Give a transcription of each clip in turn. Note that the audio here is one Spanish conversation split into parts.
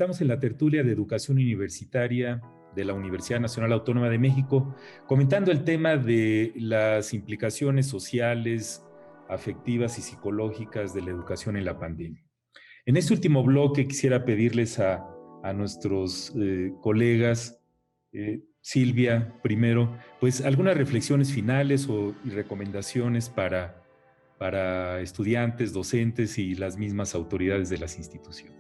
Estamos en la tertulia de educación universitaria de la Universidad Nacional Autónoma de México, comentando el tema de las implicaciones sociales, afectivas y psicológicas de la educación en la pandemia. En este último bloque quisiera pedirles a nuestros colegas, Silvia, primero, pues algunas reflexiones finales y recomendaciones para estudiantes, docentes y las mismas autoridades de las instituciones.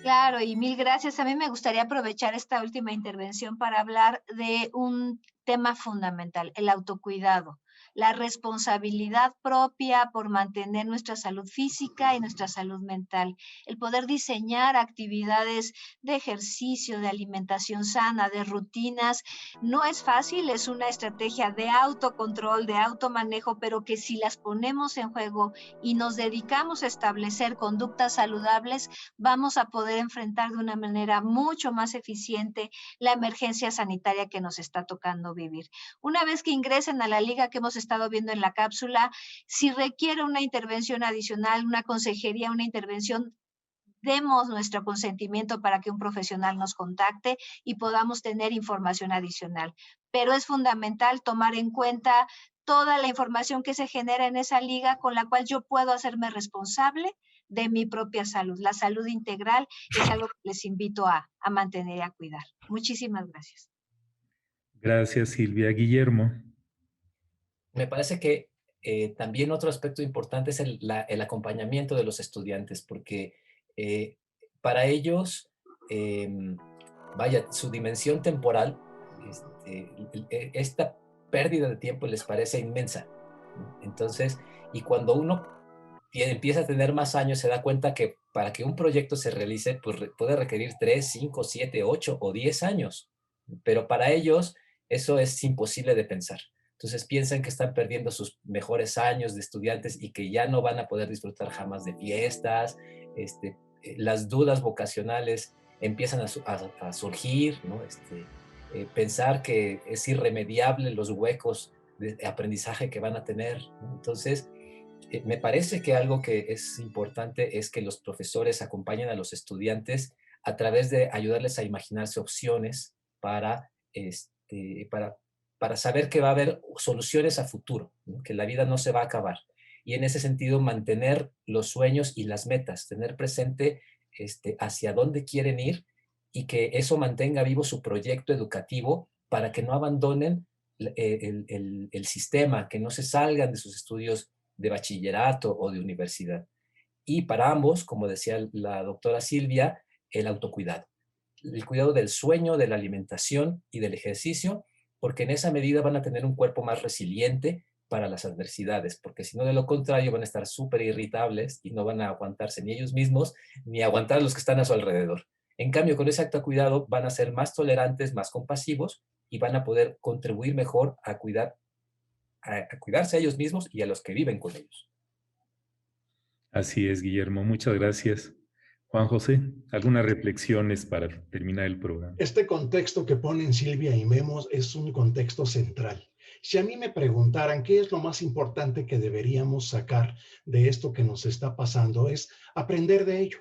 Claro, y mil gracias. A mí me gustaría aprovechar esta última intervención para hablar de un tema fundamental, el autocuidado, la responsabilidad propia por mantener nuestra salud física y nuestra salud mental, el poder diseñar actividades de ejercicio, de alimentación sana, de rutinas. No es fácil, es una estrategia de autocontrol, de automanejo, pero que si las ponemos en juego y nos dedicamos a establecer conductas saludables, vamos a poder enfrentar de una manera mucho más eficiente la emergencia sanitaria que nos está tocando vivir. Una vez que ingresen a la liga que hemos estado viendo en la cápsula, si requiere una intervención adicional, una consejería, una intervención, demos nuestro consentimiento para que un profesional nos contacte y podamos tener información adicional. Pero es fundamental tomar en cuenta toda la información que se genera en esa liga con la cual yo puedo hacerme responsable de mi propia salud. La salud integral es algo que les invito a mantener y a cuidar. Muchísimas gracias. Gracias, Silvia. Guillermo. Me parece que también otro aspecto importante es el acompañamiento de los estudiantes, porque para ellos, vaya, su dimensión temporal, esta pérdida de tiempo les parece inmensa. Entonces, y cuando uno empieza a tener más años, se da cuenta que para que un proyecto se realice, pues puede requerir 3, 5, 7, 8 o 10 años. Pero para ellos eso es imposible de pensar. Entonces piensan que están perdiendo sus mejores años de estudiantes y que ya no van a poder disfrutar jamás de fiestas. Las dudas vocacionales empiezan a surgir, ¿no? Pensar que es irremediable los huecos de aprendizaje que van a tener, ¿no? Entonces, me parece que algo que es importante es que los profesores acompañen a los estudiantes a través de ayudarles a imaginarse opciones para saber que va a haber soluciones a futuro, ¿no? Que la vida no se va a acabar. Y en ese sentido, mantener los sueños y las metas, tener presente hacia dónde quieren ir y que eso mantenga vivo su proyecto educativo para que no abandonen el sistema, que no se salgan de sus estudios de bachillerato o de universidad. Y para ambos, como decía la doctora Silvia, el autocuidado. El cuidado del sueño, de la alimentación y del ejercicio, porque en esa medida van a tener un cuerpo más resiliente para las adversidades, porque si no, de lo contrario, van a estar súper irritables y no van a aguantarse ni ellos mismos, ni aguantar a los que están a su alrededor. En cambio, con ese autocuidado van a ser más tolerantes, más compasivos y van a poder contribuir mejor a cuidarse a ellos mismos y a los que viven con ellos. Así es, Guillermo. Muchas gracias. Juan José, algunas reflexiones para terminar el programa. Este contexto que ponen Silvia y Memo es un contexto central. Si a mí me preguntaran qué es lo más importante que deberíamos sacar de esto que nos está pasando, es aprender de ello.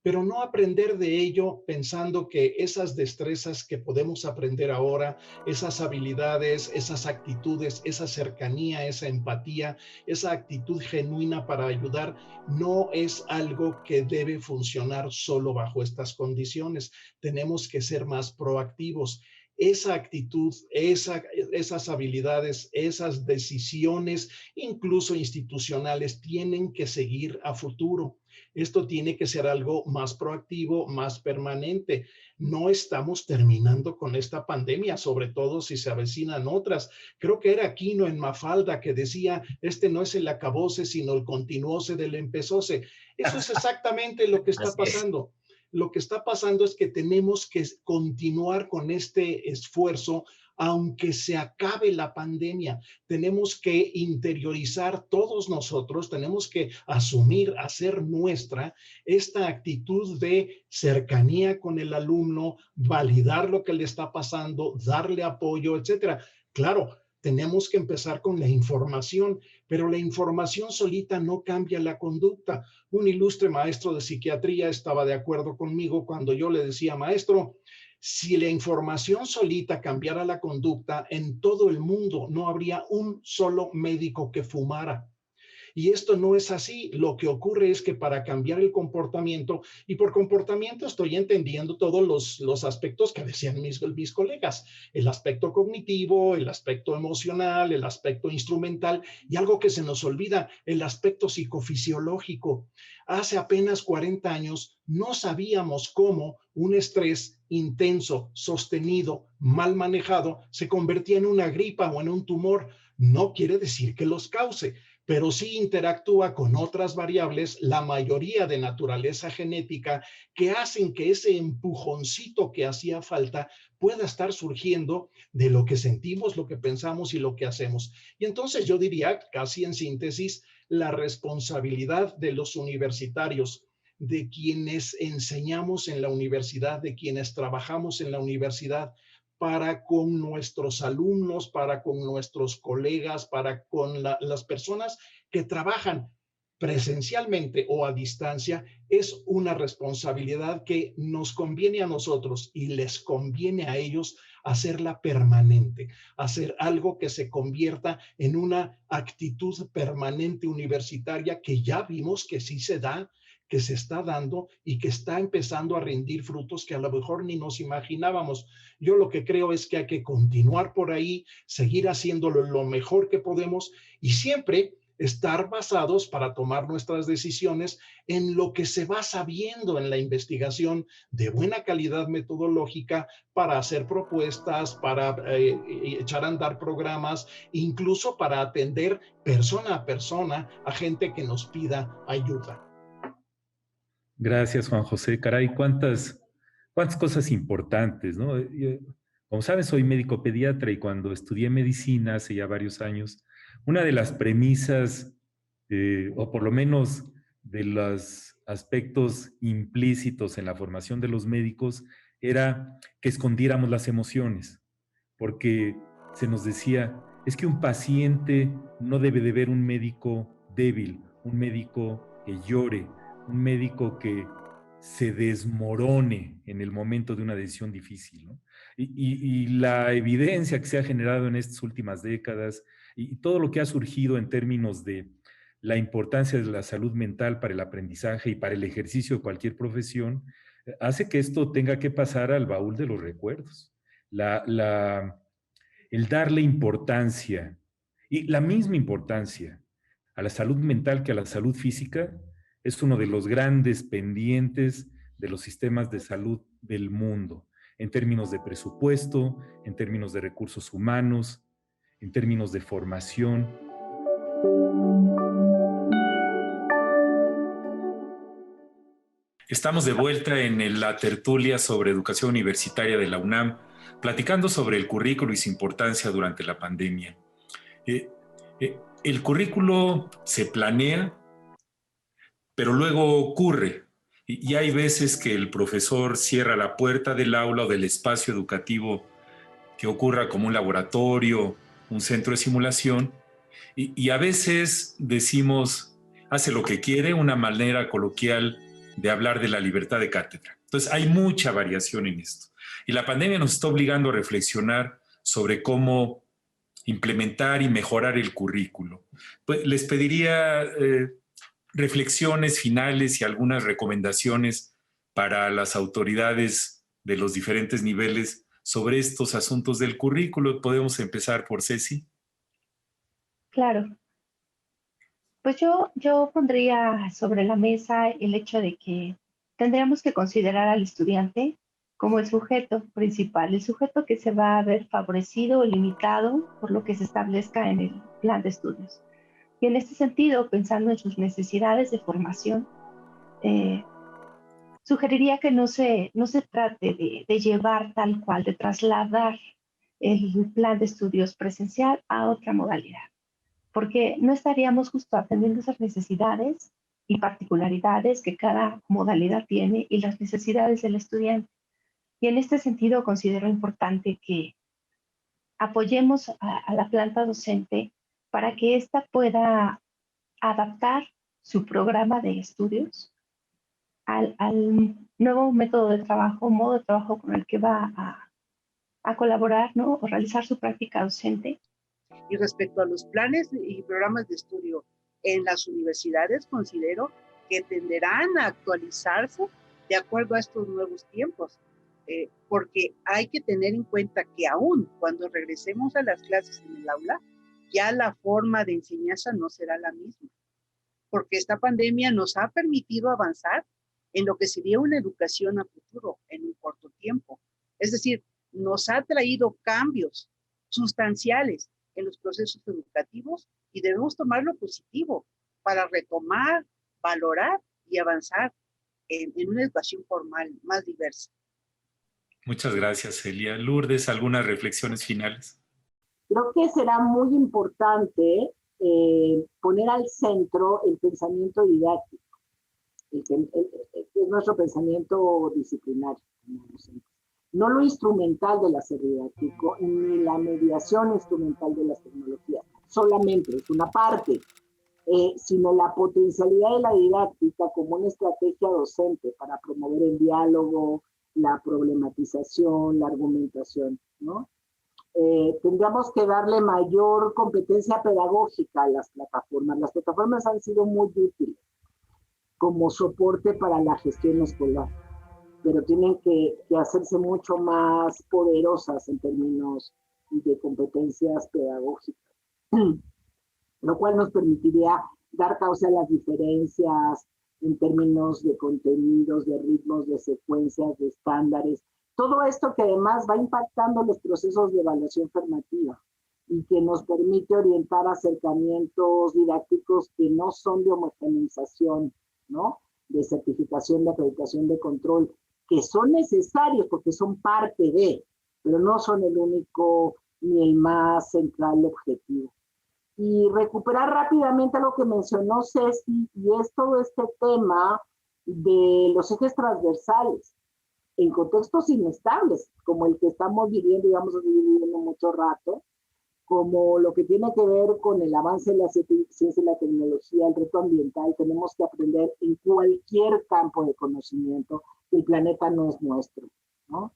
Pero no aprender de ello pensando que esas destrezas que podemos aprender ahora, esas habilidades, esas actitudes, esa cercanía, esa empatía, esa actitud genuina para ayudar, no es algo que debe funcionar solo bajo estas condiciones. Tenemos que ser más proactivos. Esa actitud, esas habilidades, esas decisiones, incluso institucionales, tienen que seguir a futuro. Esto tiene que ser algo más proactivo, más permanente. No estamos terminando con esta pandemia, sobre todo si se avecinan otras. Creo que era Aquino en Mafalda que decía, este no es el acabose, sino el continuose del empezose. Eso es exactamente lo que está pasando. Lo que está pasando es que tenemos que continuar con este esfuerzo aunque se acabe la pandemia. Tenemos que interiorizar todos nosotros, tenemos que asumir, hacer nuestra esta actitud de cercanía con el alumno, validar lo que le está pasando, darle apoyo, etcétera. Claro, tenemos que empezar con la información, pero la información solita no cambia la conducta. Un ilustre maestro de psiquiatría estaba de acuerdo conmigo cuando yo le decía, maestro, si la información solita cambiara la conducta, en todo el mundo no habría un solo médico que fumara. Y esto no es así. Lo que ocurre es que para cambiar el comportamiento, y por comportamiento estoy entendiendo todos los aspectos que decían mis colegas, el aspecto cognitivo, el aspecto emocional, el aspecto instrumental, y algo que se nos olvida, el aspecto psicofisiológico. Hace apenas 40 años no sabíamos cómo un estrés intenso, sostenido, mal manejado, se convertía en una gripa o en un tumor. No quiere decir que los cause, pero sí interactúa con otras variables, la mayoría de naturaleza genética, que hacen que ese empujoncito que hacía falta pueda estar surgiendo de lo que sentimos, lo que pensamos y lo que hacemos. Y entonces yo diría, casi en síntesis, la responsabilidad de los universitarios, de quienes enseñamos en la universidad, de quienes trabajamos en la universidad, para con nuestros alumnos, para con nuestros colegas, para con las personas que trabajan presencialmente o a distancia, es una responsabilidad que nos conviene a nosotros y les conviene a ellos hacerla permanente, hacer algo que se convierta en una actitud permanente universitaria que ya vimos que sí se da, que se está dando y que está empezando a rendir frutos que a lo mejor ni nos imaginábamos. Yo lo que creo es que hay que continuar por ahí, seguir haciéndolo lo mejor que podemos y siempre estar basados para tomar nuestras decisiones en lo que se va sabiendo en la investigación de buena calidad metodológica para hacer propuestas, para echar a andar programas, incluso para atender persona a persona a gente que nos pida ayuda. Gracias, Juan José. Caray, cuántas cosas importantes, ¿no? Yo, como sabes, soy médico pediatra y cuando estudié medicina hace ya varios años, una de las premisas, o por lo menos de los aspectos implícitos en la formación de los médicos, era que escondiéramos las emociones, porque se nos decía, es que un paciente no debe de ver un médico débil, un médico que llore, un médico que se desmorone en el momento de una decisión difícil, ¿no? Y la evidencia que se ha generado en estas últimas décadas y todo lo que ha surgido en términos de la importancia de la salud mental para el aprendizaje y para el ejercicio de cualquier profesión, hace que esto tenga que pasar al baúl de los recuerdos. El darle importancia y la misma importancia a la salud mental que a la salud física es uno de los grandes pendientes de los sistemas de salud del mundo, en términos de presupuesto, en términos de recursos humanos, en términos de formación. Estamos de vuelta en la tertulia sobre educación universitaria de la UNAM, platicando sobre el currículo y su importancia durante la pandemia. El currículo se planea, pero luego ocurre. Y hay veces que el profesor cierra la puerta del aula o del espacio educativo que ocurra como un laboratorio, un centro de simulación, y a veces decimos, hace lo que quiere, una manera coloquial de hablar de la libertad de cátedra. Entonces hay mucha variación en esto. Y la pandemia nos está obligando a reflexionar sobre cómo implementar y mejorar el currículo. Pues les pediría reflexiones finales y algunas recomendaciones para las autoridades de los diferentes niveles sobre estos asuntos del currículo. Podemos empezar por Ceci. Claro. Pues yo pondría sobre la mesa el hecho de que tendríamos que considerar al estudiante como el sujeto principal, el sujeto que se va a ver favorecido o limitado por lo que se establezca en el plan de estudios. Y en este sentido, pensando en sus necesidades de formación, sugeriría que no se trate de llevar tal cual, de trasladar el plan de estudios presencial a otra modalidad, porque no estaríamos justo atendiendo esas necesidades y particularidades que cada modalidad tiene y las necesidades del estudiante. Y en este sentido considero importante que apoyemos a la planta docente para que ésta pueda adaptar su programa de estudios al nuevo método de trabajo, modo de trabajo con el que va a colaborar, ¿no? O realizar su práctica docente. Y respecto a los planes y programas de estudio en las universidades, considero que tenderán a actualizarse de acuerdo a estos nuevos tiempos, porque hay que tener en cuenta que aún cuando regresemos a las clases en el aula, ya la forma de enseñanza no será la misma, porque esta pandemia nos ha permitido avanzar en lo que sería una educación a futuro en un corto tiempo. Es decir, nos ha traído cambios sustanciales en los procesos educativos y debemos tomar lo positivo para retomar, valorar y avanzar en una educación formal más diversa. Muchas gracias, Celia. Lourdes, ¿algunas reflexiones finales? Creo que será muy importante poner al centro el pensamiento didáctico, que es nuestro pensamiento disciplinario. No lo instrumental del hacer didáctico, ni la mediación instrumental de las tecnologías, solamente es una parte, sino la potencialidad de la didáctica como una estrategia docente para promover el diálogo, la problematización, la argumentación, ¿no? Tendríamos que darle mayor competencia pedagógica a las plataformas. Las plataformas han sido muy útiles como soporte para la gestión escolar, pero tienen que hacerse mucho más poderosas en términos de competencias pedagógicas, lo cual nos permitiría dar causa a las diferencias en términos de contenidos, de ritmos, de secuencias, de estándares. Todo esto que además va impactando los procesos de evaluación formativa y que nos permite orientar acercamientos didácticos que no son de homogeneización, ¿no? De certificación, de acreditación, de control, que son necesarios porque son parte de, pero no son el único ni el más central objetivo. Y recuperar rápidamente lo que mencionó Ceci, y es todo este tema de los ejes transversales en contextos inestables, como el que estamos viviendo y vamos a seguir viviendo mucho rato, como lo que tiene que ver con el avance de la ciencia y la tecnología, el reto ambiental. Tenemos que aprender en cualquier campo de conocimiento que el planeta no es nuestro, ¿no?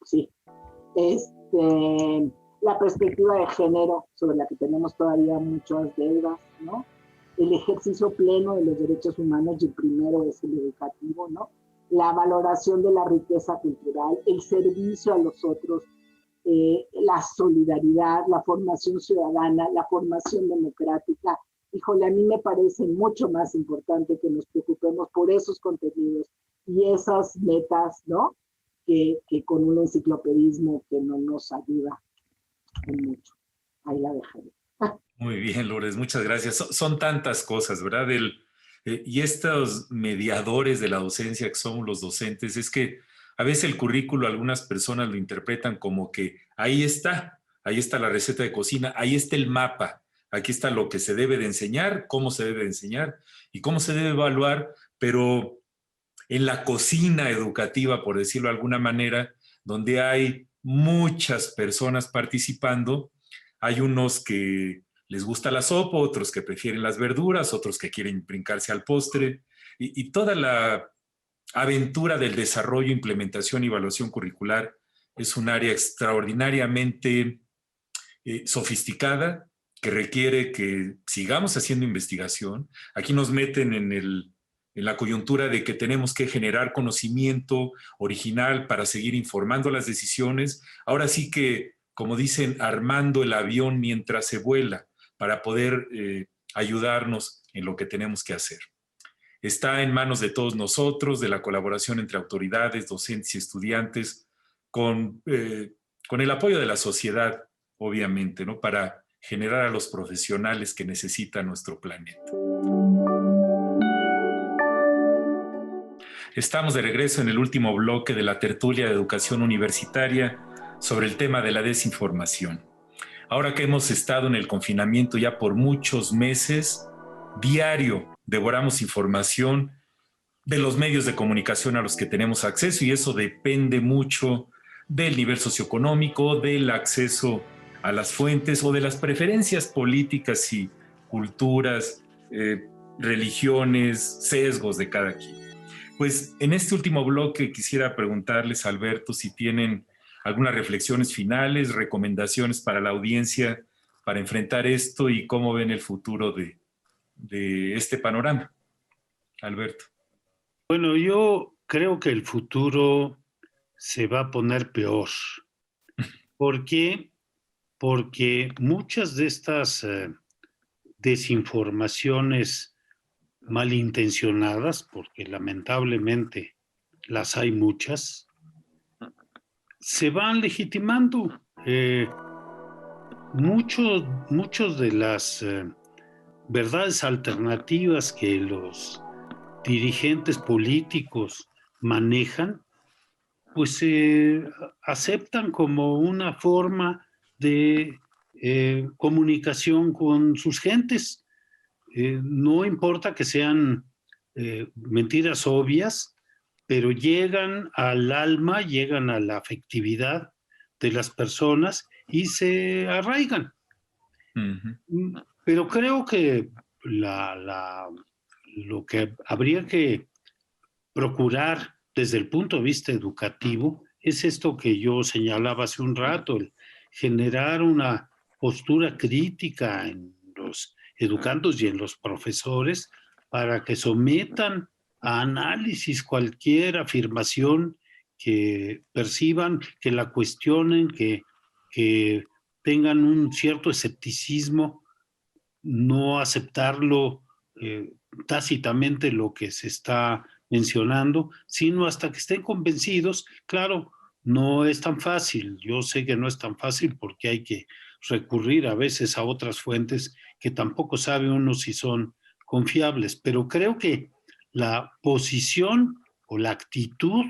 Sí. La perspectiva de género, sobre la que tenemos todavía muchas deudas, ¿no? El ejercicio pleno de los derechos humanos, y el primero es el educativo, ¿no? La valoración de la riqueza cultural, el servicio a los otros, la solidaridad, la formación ciudadana, la formación democrática. Híjole, a mí me parece mucho más importante que nos preocupemos por esos contenidos y esas metas, ¿no? Que con un enciclopedismo que no nos ayuda en mucho. Ahí la dejaré. Muy bien, Lourdes, muchas gracias. Son tantas cosas, ¿verdad? Y estos mediadores de la docencia que somos los docentes, es que a veces el currículo algunas personas lo interpretan como que ahí está la receta de cocina, ahí está el mapa, aquí está lo que se debe de enseñar, cómo se debe de enseñar y cómo se debe evaluar, pero en la cocina educativa, por decirlo de alguna manera, donde hay muchas personas participando, hay unos que les gusta la sopa, otros que prefieren las verduras, otros que quieren brincarse al postre, y toda la aventura del desarrollo, implementación y evaluación curricular es un área extraordinariamente sofisticada que requiere que sigamos haciendo investigación. Aquí nos meten en la coyuntura de que tenemos que generar conocimiento original para seguir informando las decisiones. Ahora sí que, como dicen, armando el avión mientras se vuela para poder ayudarnos en lo que tenemos que hacer. Está en manos de todos nosotros, de la colaboración entre autoridades, docentes y estudiantes, con el apoyo de la sociedad, obviamente, ¿no? Para generar a los profesionales que necesita nuestro planeta. Estamos de regreso en el último bloque de la tertulia de educación universitaria sobre el tema de la desinformación. Ahora que hemos estado en el confinamiento ya por muchos meses, diario devoramos información de los medios de comunicación a los que tenemos acceso, y eso depende mucho del nivel socioeconómico, del acceso a las fuentes o de las preferencias políticas y culturas, religiones, sesgos de cada quien. Pues en este último bloque quisiera preguntarles, Alberto, si tienen algunas reflexiones finales, recomendaciones para la audiencia para enfrentar esto y cómo ven el futuro de este panorama. Alberto. Bueno, yo creo que el futuro se va a poner peor. ¿Por qué? Porque muchas de estas desinformaciones malintencionadas, porque lamentablemente las hay muchas, se van legitimando. Muchos de las verdades alternativas que los dirigentes políticos manejan, pues se aceptan como una forma de comunicación con sus gentes. No importa que sean mentiras obvias, pero llegan al alma, llegan a la afectividad de las personas y se arraigan. Uh-huh. Pero creo que lo que habría que procurar desde el punto de vista educativo es esto que yo señalaba hace un rato, el generar una postura crítica en los educandos y en los profesores para que sometan a análisis cualquier afirmación que perciban, que la cuestionen, que tengan un cierto escepticismo, no aceptarlo tácitamente lo que se está mencionando, sino hasta que estén convencidos. Claro, no es tan fácil, yo sé que no es tan fácil porque hay que recurrir a veces a otras fuentes que tampoco sabe uno si son confiables, pero creo que la posición o la actitud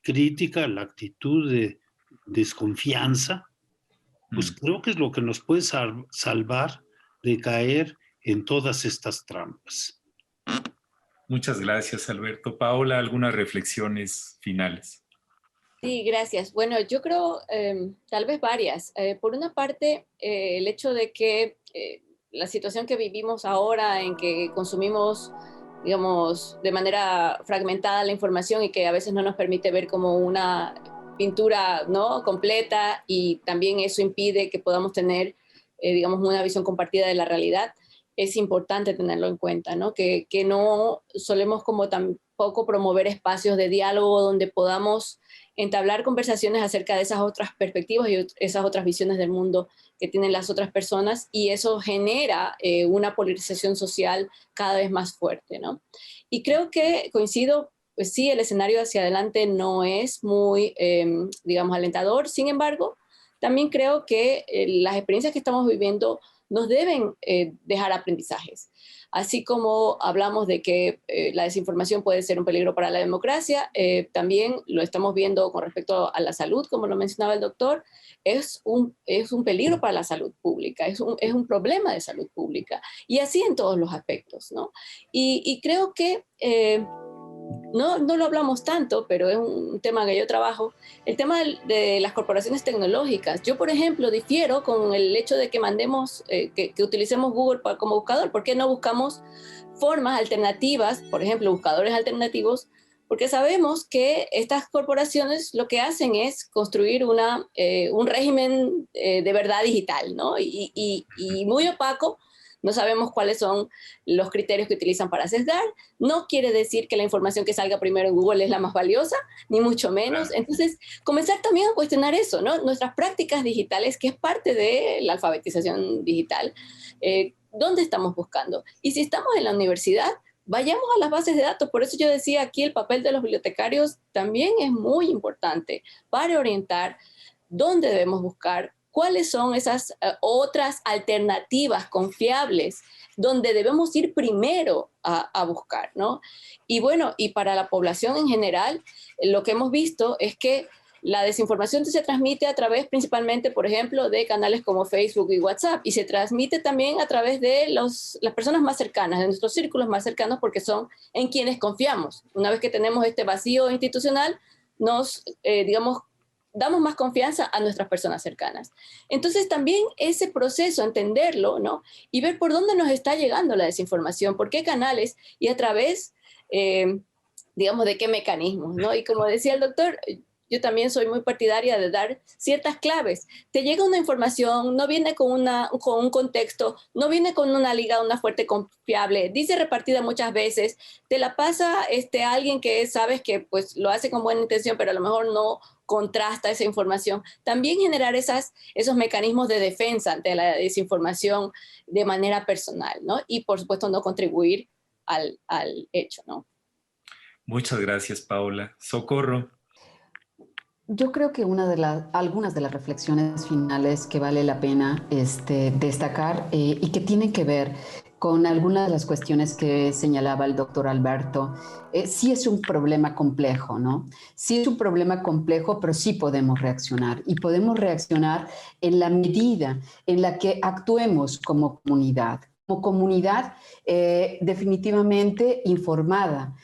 crítica, la actitud de desconfianza, pues creo que es lo que nos puede salvar de caer en todas estas trampas. Muchas gracias, Alberto. Paola, algunas reflexiones finales. Sí, gracias. Bueno, yo creo tal vez varias. Por una parte, el hecho de que la situación que vivimos ahora en que consumimos, digamos, de manera fragmentada la información y que a veces no nos permite ver como una pintura, ¿no?, completa, y también eso impide que podamos tener, digamos, una visión compartida de la realidad. Es importante tenerlo en cuenta, ¿no? Que no solemos como tampoco promover espacios de diálogo donde podamos entablar conversaciones acerca de esas otras perspectivas y esas otras visiones del mundo que tienen las otras personas, y eso genera una polarización social cada vez más fuerte, ¿no? Y creo que coincido, pues sí, el escenario hacia adelante no es muy, digamos, alentador. Sin embargo, también creo que las experiencias que estamos viviendo nos deben dejar aprendizajes. Así como hablamos de que la desinformación puede ser un peligro para la democracia, también lo estamos viendo con respecto a la salud, como lo mencionaba el doctor. Es un peligro para la salud pública, es un problema de salud pública, y así en todos los aspectos, ¿no? Y creo que no lo hablamos tanto, pero es un tema que yo trabajo, el tema de las corporaciones tecnológicas. Yo, por ejemplo, difiero con el hecho de que mandemos, que utilicemos Google como buscador. ¿Por qué no buscamos formas alternativas, por ejemplo, buscadores alternativos? Porque sabemos que estas corporaciones lo que hacen es construir un régimen de verdad digital, ¿no? Y muy opaco. No sabemos cuáles son los criterios que utilizan para sesgar. No quiere decir que la información que salga primero en Google es la más valiosa, ni mucho menos. Entonces, comenzar también a cuestionar eso, ¿no? Nuestras prácticas digitales, que es parte de la alfabetización digital, ¿dónde estamos buscando? Y si estamos en la universidad, vayamos a las bases de datos. Por eso yo decía aquí, el papel de los bibliotecarios también es muy importante para orientar dónde debemos buscar, cuáles son esas otras alternativas confiables donde debemos ir primero a buscar, ¿no? Y bueno, y para la población en general, lo que hemos visto es que la desinformación se transmite a través principalmente, por ejemplo, de canales como Facebook y WhatsApp, y se transmite también a través de las personas más cercanas, de nuestros círculos más cercanos, porque son en quienes confiamos. Una vez que tenemos este vacío institucional, nos, digamos, damos más confianza a nuestras personas cercanas. Entonces también ese proceso, entenderlo, ¿no? Y ver por dónde nos está llegando la desinformación, por qué canales y a través, digamos, de qué mecanismos, ¿no? Y como decía el doctor, yo también soy muy partidaria de dar ciertas claves. Te llega una información, no viene con un contexto, no viene con una liga, una fuente confiable, dice repartida muchas veces, te la pasa alguien que sabes que pues lo hace con buena intención, pero a lo mejor no contrasta esa información. También generar esos mecanismos de defensa ante la desinformación de manera personal, ¿no? Y por supuesto no contribuir al hecho, ¿no? Muchas gracias, Paola. Socorro. Yo creo que algunas de las reflexiones finales que vale la pena destacar y que tienen que ver con algunas de las cuestiones que señalaba el doctor Alberto, sí es un problema complejo, ¿no? Sí es un problema complejo, pero sí podemos reaccionar. Y podemos reaccionar en la medida en la que actuemos como comunidad. Como comunidad definitivamente informada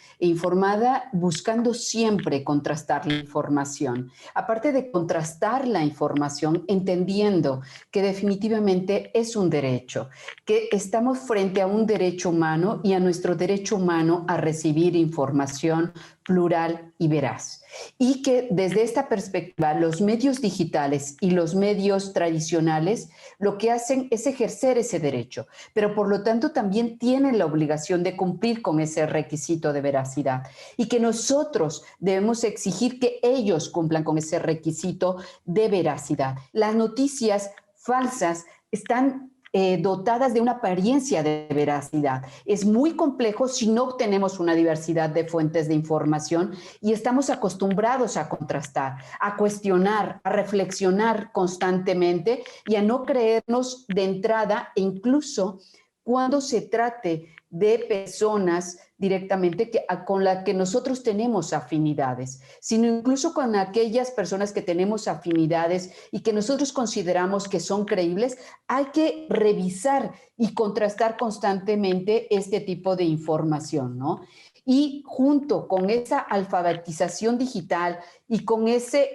buscando siempre contrastar la información. Aparte de contrastar la información, entendiendo que definitivamente es un derecho, que estamos frente a un derecho humano y a nuestro derecho humano a recibir información plural y veraz. Y que desde esta perspectiva los medios digitales y los medios tradicionales lo que hacen es ejercer ese derecho, pero por lo tanto también tienen la obligación de cumplir con ese requisito de veracidad y que nosotros debemos exigir que ellos cumplan con ese requisito de veracidad. Las noticias falsas están dotadas de una apariencia de veracidad. Es muy complejo si no tenemos una diversidad de fuentes de información y estamos acostumbrados a contrastar, a cuestionar, a reflexionar constantemente y a no creernos de entrada, e incluso cuando se trate de personas directamente con las que nosotros tenemos afinidades, sino incluso con aquellas personas que tenemos afinidades y que nosotros consideramos que son creíbles, hay que revisar y contrastar constantemente este tipo de información, ¿no? Y junto con esa alfabetización digital y con ese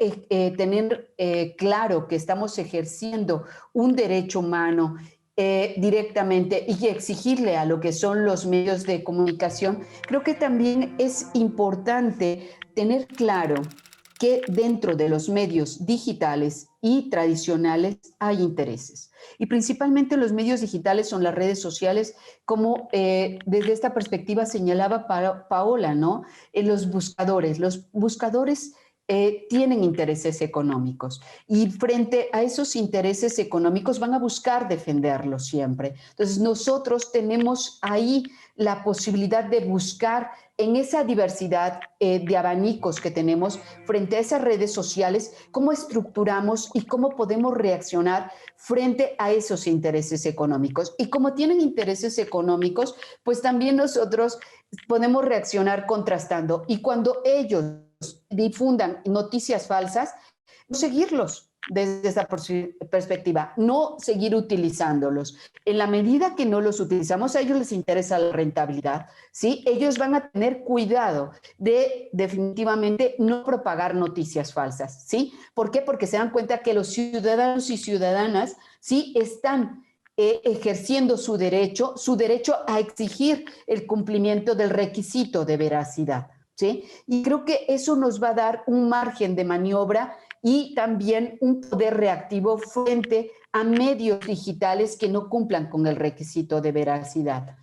tener claro que estamos ejerciendo un derecho humano directamente y exigirle a lo que son los medios de comunicación, creo que también es importante tener claro que dentro de los medios digitales y tradicionales hay intereses. Y principalmente los medios digitales son las redes sociales, como desde esta perspectiva señalaba Paola, ¿no? Los buscadores tienen intereses económicos y frente a esos intereses económicos van a buscar defenderlos siempre. Entonces nosotros tenemos ahí la posibilidad de buscar en esa diversidad de abanicos que tenemos frente a esas redes sociales, cómo estructuramos y cómo podemos reaccionar frente a esos intereses económicos. Y como tienen intereses económicos, pues también nosotros podemos reaccionar contrastando. Y cuando ellos difundan noticias falsas, no seguirlos desde esa perspectiva, no seguir utilizándolos. En la medida que no los utilizamos, a ellos les interesa la rentabilidad, ¿sí? Ellos van a tener cuidado de definitivamente no propagar noticias falsas, ¿sí? ¿Por qué? Porque se dan cuenta que los ciudadanos y ciudadanas, ¿sí? Están ejerciendo su derecho a exigir el cumplimiento del requisito de veracidad, ¿sí? Y creo que eso nos va a dar un margen de maniobra y también un poder reactivo frente a medios digitales que no cumplan con el requisito de veracidad.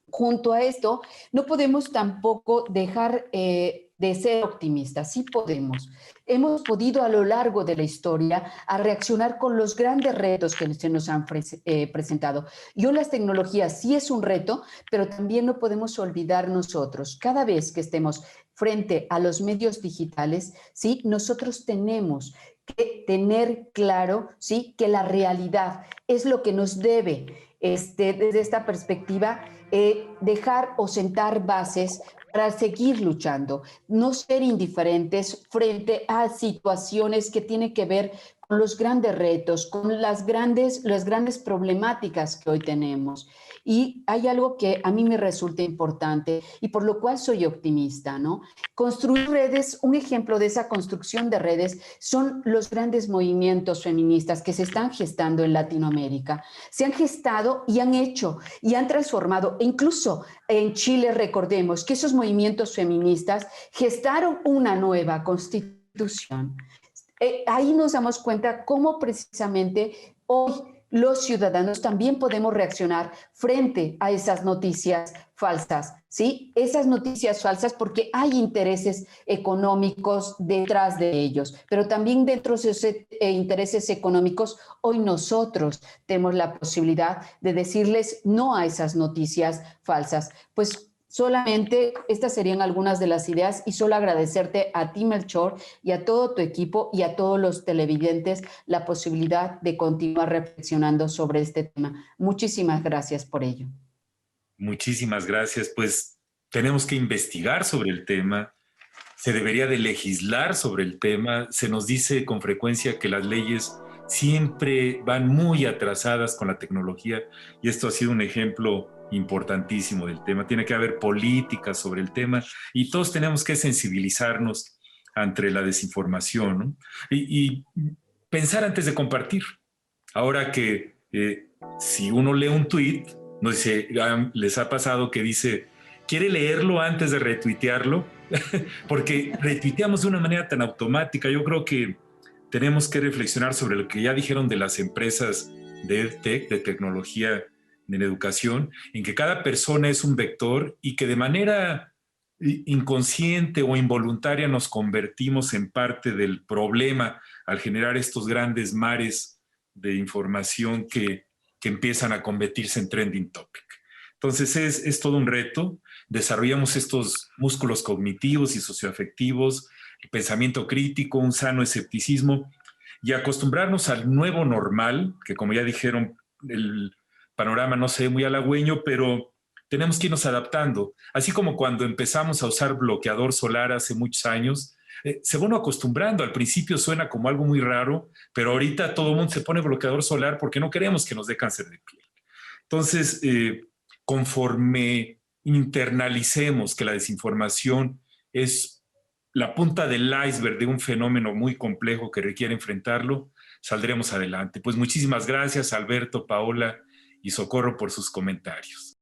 Junto a esto, no podemos tampoco dejar de ser optimistas, sí podemos. Hemos podido a lo largo de la historia a reaccionar con los grandes retos que se nos han presentado. Y hoy las tecnologías sí es un reto, pero también no podemos olvidar nosotros. Cada vez que estemos frente a los medios digitales, ¿sí? Nosotros tenemos que tener claro, ¿sí? Que la realidad es lo que nos debe, desde esta perspectiva, dejar o sentar bases para seguir luchando, no ser indiferentes frente a situaciones que tienen que ver con los grandes retos, con las grandes problemáticas que hoy tenemos. Y hay algo que a mí me resulta importante y por lo cual soy optimista, ¿no? Construir redes, un ejemplo de esa construcción de redes son los grandes movimientos feministas que se están gestando en Latinoamérica. Se han gestado y han hecho y han transformado. E incluso en Chile, recordemos que esos movimientos feministas gestaron una nueva constitución. Ahí nos damos cuenta cómo precisamente hoy los ciudadanos también podemos reaccionar frente a esas noticias falsas, ¿sí? Esas noticias falsas porque hay intereses económicos detrás de ellos, pero también dentro de esos intereses económicos, hoy nosotros tenemos la posibilidad de decirles no a esas noticias falsas. Pues solamente estas serían algunas de las ideas y solo agradecerte a ti, Melchor, y a todo tu equipo y a todos los televidentes la posibilidad de continuar reflexionando sobre este tema. Muchísimas gracias por ello. Muchísimas gracias. Pues tenemos que investigar sobre el tema, se debería de legislar sobre el tema. Se nos dice con frecuencia que las leyes siempre van muy atrasadas con la tecnología y esto ha sido un ejemplo importantísimo del tema. Tiene que haber políticas sobre el tema y todos tenemos que sensibilizarnos ante la desinformación, ¿no? Y pensar antes de compartir. Ahora que si uno lee un tweet, no sé, les ha pasado que dice, ¿quiere leerlo antes de retuitearlo? Porque retuiteamos de una manera tan automática. Yo creo que tenemos que reflexionar sobre lo que ya dijeron de las empresas de EdTech, de tecnología en educación, en que cada persona es un vector y que de manera inconsciente o involuntaria nos convertimos en parte del problema al generar estos grandes mares de información que empiezan a convertirse en trending topic. Entonces es todo un reto. Desarrollamos estos músculos cognitivos y socioafectivos, el pensamiento crítico, un sano escepticismo y acostumbrarnos al nuevo normal, que como ya dijeron, el panorama no se ve muy halagüeño, pero tenemos que irnos adaptando. Así como cuando empezamos a usar bloqueador solar hace muchos años, se van acostumbrando. Al principio suena como algo muy raro, pero ahorita todo el mundo se pone bloqueador solar porque no queremos que nos dé cáncer de piel. Entonces, conforme internalicemos que la desinformación es la punta del iceberg de un fenómeno muy complejo que requiere enfrentarlo, saldremos adelante. Pues muchísimas gracias, Alberto, Paola y Socorro, por sus comentarios.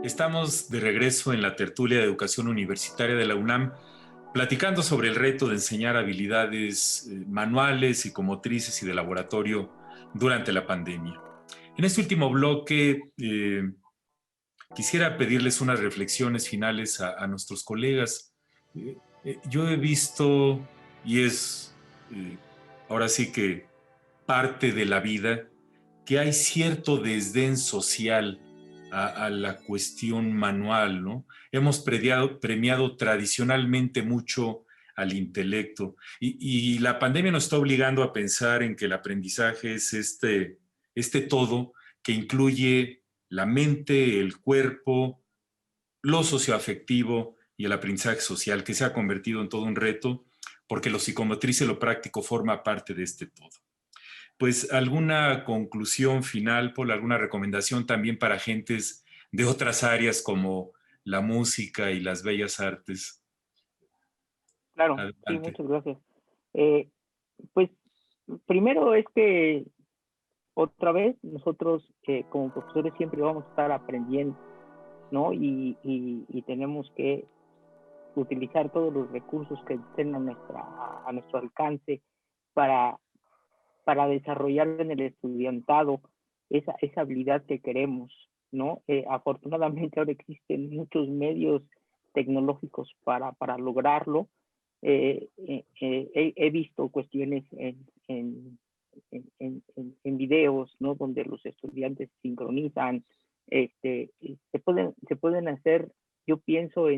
Estamos de regreso en la tertulia de educación universitaria de la UNAM, platicando sobre el reto de enseñar habilidades manuales, psicomotrices y de laboratorio durante la pandemia. En este último bloque quisiera pedirles unas reflexiones finales a nuestros colegas. Yo he visto, y es ahora sí que parte de la vida, que hay cierto desdén social a la cuestión manual, ¿no? Hemos premiado tradicionalmente mucho al intelecto y la pandemia nos está obligando a pensar en que el aprendizaje es este todo que incluye la mente, el cuerpo, lo socioafectivo y el aprendizaje social, que se ha convertido en todo un reto porque lo psicomotriz y lo práctico forma parte de este todo. Pues alguna conclusión final, Paul, alguna recomendación también para gentes de otras áreas como la música y las bellas artes. Claro, adelante. Sí, muchas gracias. Pues primero es que otra vez nosotros como profesores siempre vamos a estar aprendiendo, ¿no? Y tenemos que utilizar todos los recursos que estén a nuestro alcance para desarrollar en el estudiantado esa habilidad que queremos, ¿no? Afortunadamente ahora existen muchos medios tecnológicos para lograrlo He visto cuestiones en videos, ¿no? Donde los estudiantes sincronizan, se pueden hacer, yo pienso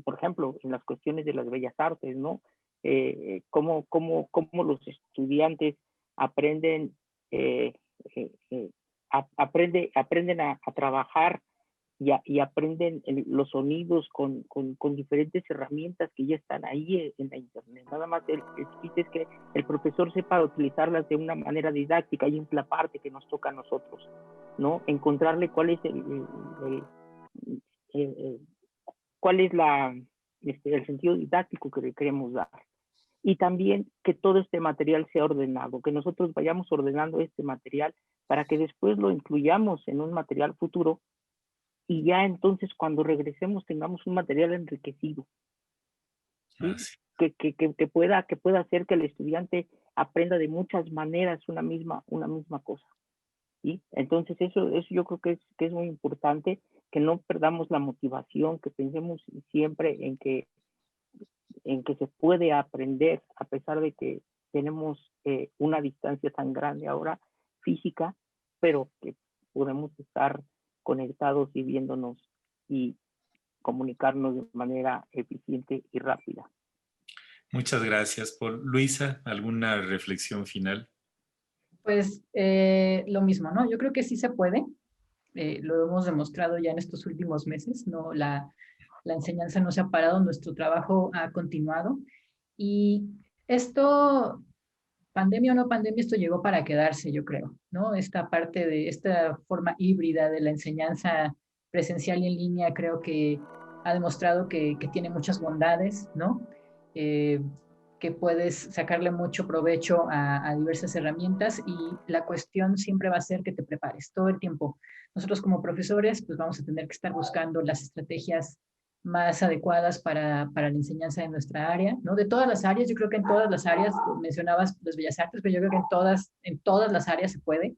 por ejemplo, en las cuestiones de las bellas artes, ¿no? Cómo los estudiantes aprenden, aprenden a trabajar y aprenden los sonidos con diferentes herramientas que ya están ahí en la internet. Nada más el chiste es que el profesor sepa utilizarlas de una manera didáctica, y es la parte que nos toca a nosotros, ¿no? Encontrarle cuál es cuál es el sentido didáctico que le queremos dar. Y también que todo este material sea ordenado, que nosotros vayamos ordenando este material para que después lo incluyamos en un material futuro, y ya entonces cuando regresemos tengamos un material enriquecido, ¿sí? Que pueda hacer que el estudiante aprenda de muchas maneras una misma cosa, ¿sí? Entonces eso yo creo que es muy importante, que no perdamos la motivación, que pensemos siempre en que se puede aprender, a pesar de que tenemos una distancia tan grande ahora física, pero que podemos estar conectados y viéndonos y comunicarnos de manera eficiente y rápida. Muchas gracias, Paul. Luisa, ¿alguna reflexión final? Pues lo mismo, ¿no? Yo creo que sí se puede. Lo hemos demostrado ya en estos últimos meses, ¿no? La enseñanza no se ha parado, nuestro trabajo ha continuado. Y esto, pandemia o no pandemia, esto llegó para quedarse, yo creo, ¿no? Esta parte de esta forma híbrida de la enseñanza presencial y en línea, creo que ha demostrado que tiene muchas bondades, ¿no? Que puedes sacarle mucho provecho a diversas herramientas, y la cuestión siempre va a ser que te prepares todo el tiempo. Nosotros como profesores pues vamos a tener que estar buscando las estrategias más adecuadas para la enseñanza de nuestra área, ¿no? De todas las áreas, yo creo que en todas las áreas, mencionabas las bellas artes, pero yo creo que en todas las áreas se puede.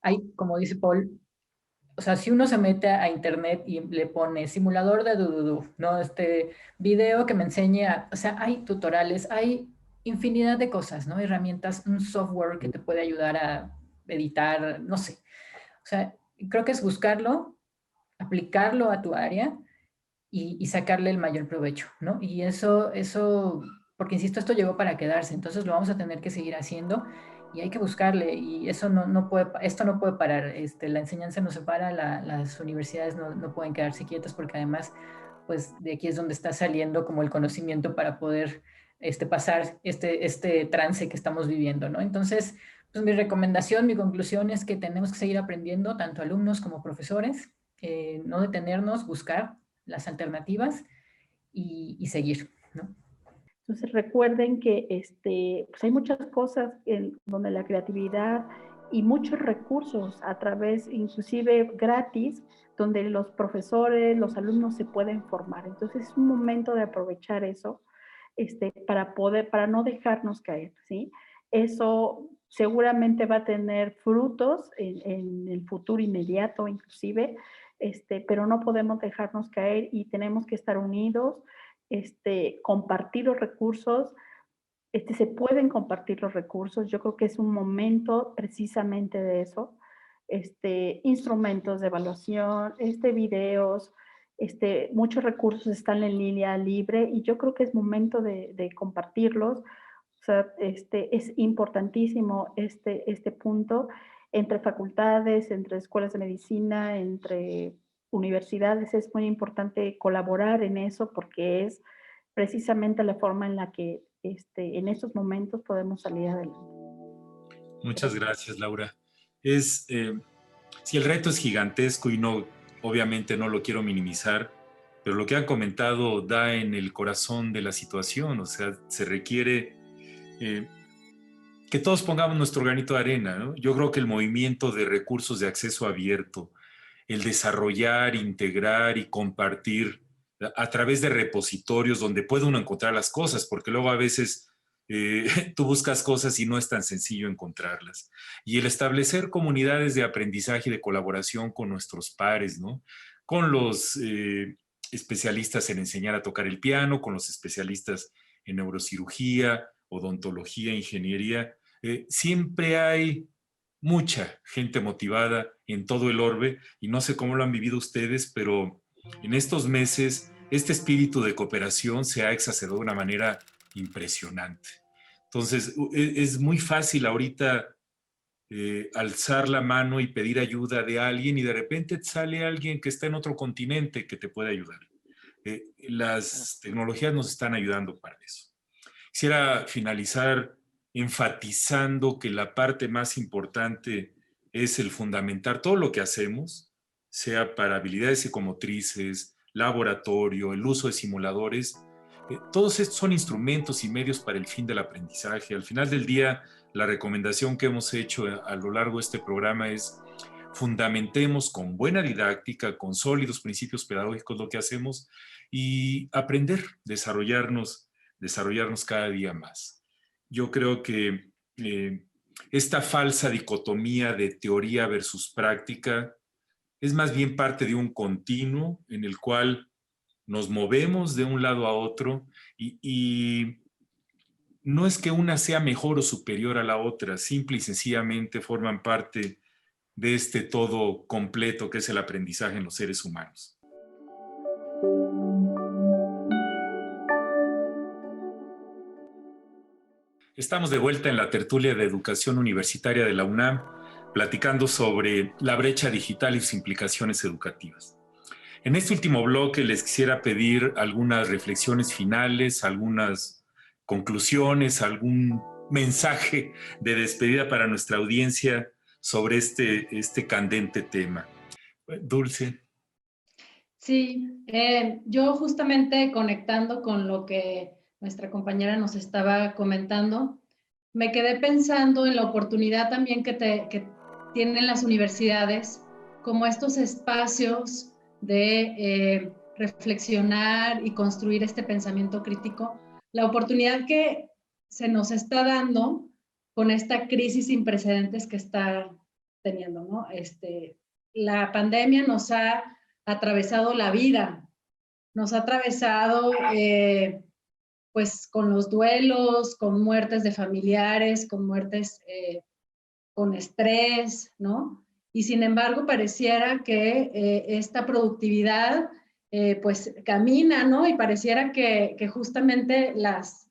Hay, como dice Paul, o sea, si uno se mete a internet y le pone simulador de Dududu, ¿no? Video que me enseña, o sea, hay tutoriales, hay infinidad de cosas, ¿no? Herramientas, un software que te puede ayudar a editar, no sé. O sea, creo que es buscarlo, aplicarlo a tu área y sacarle el mayor provecho, ¿no? Y eso, porque insisto, esto llegó para quedarse, entonces lo vamos a tener que seguir haciendo y hay que buscarle, y eso esto no puede parar, la enseñanza no se para, las universidades no pueden quedarse quietas, porque además, pues de aquí es donde está saliendo como el conocimiento para poder pasar este trance que estamos viviendo, ¿no? Entonces, pues mi recomendación, mi conclusión es que tenemos que seguir aprendiendo, tanto alumnos como profesores, no detenernos, buscar las alternativas y seguir, ¿no? Entonces recuerden que pues hay muchas cosas donde la creatividad y muchos recursos a través, inclusive gratis, donde los profesores, los alumnos se pueden formar. Entonces es un momento de aprovechar eso para no dejarnos caer, ¿sí? Eso seguramente va a tener frutos en el futuro inmediato inclusive, pero no podemos dejarnos caer y tenemos que estar unidos, compartir los recursos, se pueden compartir los recursos. Yo creo que es un momento precisamente de eso, instrumentos de evaluación, videos, muchos recursos están en línea libre y yo creo que es momento de compartirlos. O sea, es importantísimo este punto entre facultades, entre escuelas de medicina, entre universidades. Es muy importante colaborar en eso porque es precisamente la forma en la que en estos momentos podemos salir adelante. Muchas gracias, Laura. Si el reto es gigantesco y obviamente no lo quiero minimizar, pero lo que han comentado da en el corazón de la situación. O sea, se requiere que todos pongamos nuestro granito de arena, ¿no? Yo creo que el movimiento de recursos de acceso abierto, el desarrollar, integrar y compartir a través de repositorios donde puede uno encontrar las cosas, porque luego a veces tú buscas cosas y no es tan sencillo encontrarlas. Y el establecer comunidades de aprendizaje y de colaboración con nuestros pares, ¿no? Con los especialistas en enseñar a tocar el piano, con los especialistas en neurocirugía, odontología, ingeniería. Siempre hay mucha gente motivada en todo el orbe, y no sé cómo lo han vivido ustedes, pero en estos meses este espíritu de cooperación se ha exacerbado de una manera impresionante. Entonces, es muy fácil ahorita alzar la mano y pedir ayuda de alguien, y de repente sale alguien que está en otro continente que te puede ayudar. Las tecnologías nos están ayudando para eso. Quisiera finalizar enfatizando que la parte más importante es el fundamentar todo lo que hacemos, sea para habilidades psicomotrices, laboratorio, el uso de simuladores. Todos estos son instrumentos y medios para el fin del aprendizaje. Al final del día, la recomendación que hemos hecho a lo largo de este programa es: fundamentemos con buena didáctica, con sólidos principios pedagógicos lo que hacemos, y aprender, desarrollarnos cada día más. Yo creo que esta falsa dicotomía de teoría versus práctica es más bien parte de un continuo en el cual nos movemos de un lado a otro, y no es que una sea mejor o superior a la otra, simple y sencillamente forman parte de este todo completo que es el aprendizaje en los seres humanos. Estamos de vuelta en la tertulia de educación universitaria de la UNAM, platicando sobre la brecha digital y sus implicaciones educativas. En este último bloque les quisiera pedir algunas reflexiones finales, algunas conclusiones, algún mensaje de despedida para nuestra audiencia sobre este candente tema. Dulce. Sí, yo justamente conectando con lo que nuestra compañera nos estaba comentando, me quedé pensando en la oportunidad también que tienen las universidades como estos espacios de reflexionar y construir este pensamiento crítico, la oportunidad que se nos está dando con esta crisis sin precedentes que está teniendo, ¿no? La pandemia nos ha atravesado la vida, nos ha atravesado pues con los duelos, con muertes de familiares, con muertes con estrés, ¿no? Y sin embargo pareciera que esta productividad pues camina, ¿no? Y pareciera que justamente los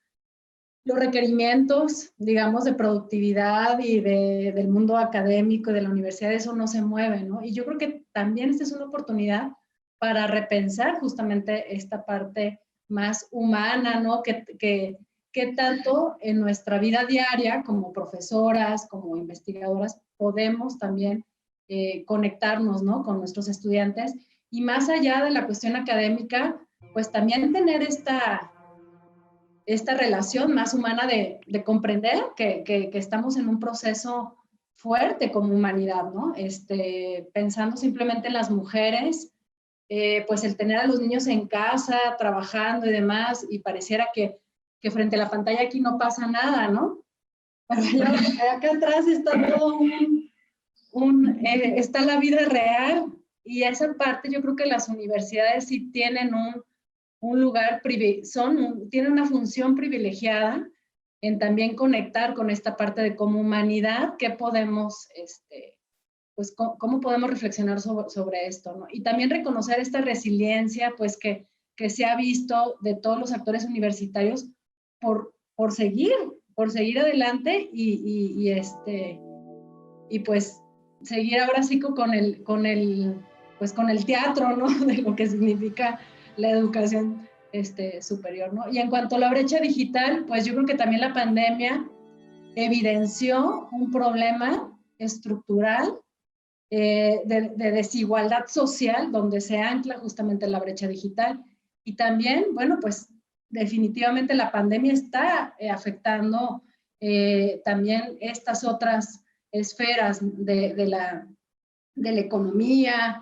requerimientos, digamos, de productividad y del mundo académico y de la universidad, eso no se mueve, ¿no? Y yo creo que también esta es una oportunidad para repensar justamente esta parte más humana, ¿no? Que tanto en nuestra vida diaria, como profesoras, como investigadoras, podemos también conectarnos, ¿no? Con nuestros estudiantes, y más allá de la cuestión académica, pues también tener esta relación más humana de comprender que estamos en un proceso fuerte como humanidad, ¿no? Pensando simplemente en las mujeres, pues el tener a los niños en casa, trabajando y demás, y pareciera que frente a la pantalla aquí no pasa nada, ¿no? Pero acá atrás está todo está la vida real, y esa parte yo creo que las universidades sí tienen un lugar, tienen una función privilegiada en también conectar con esta parte de como humanidad, que podemos, pues cómo podemos reflexionar sobre esto, ¿no? Y también reconocer esta resiliencia, pues que se ha visto de todos los actores universitarios por seguir adelante y pues seguir ahora sí con el teatro, ¿no? De lo que significa la educación superior, ¿no? Y en cuanto a la brecha digital, pues yo creo que también la pandemia evidenció un problema estructural de desigualdad social, donde se ancla justamente la brecha digital. Y también, bueno, pues definitivamente la pandemia está afectando también estas otras esferas de la economía,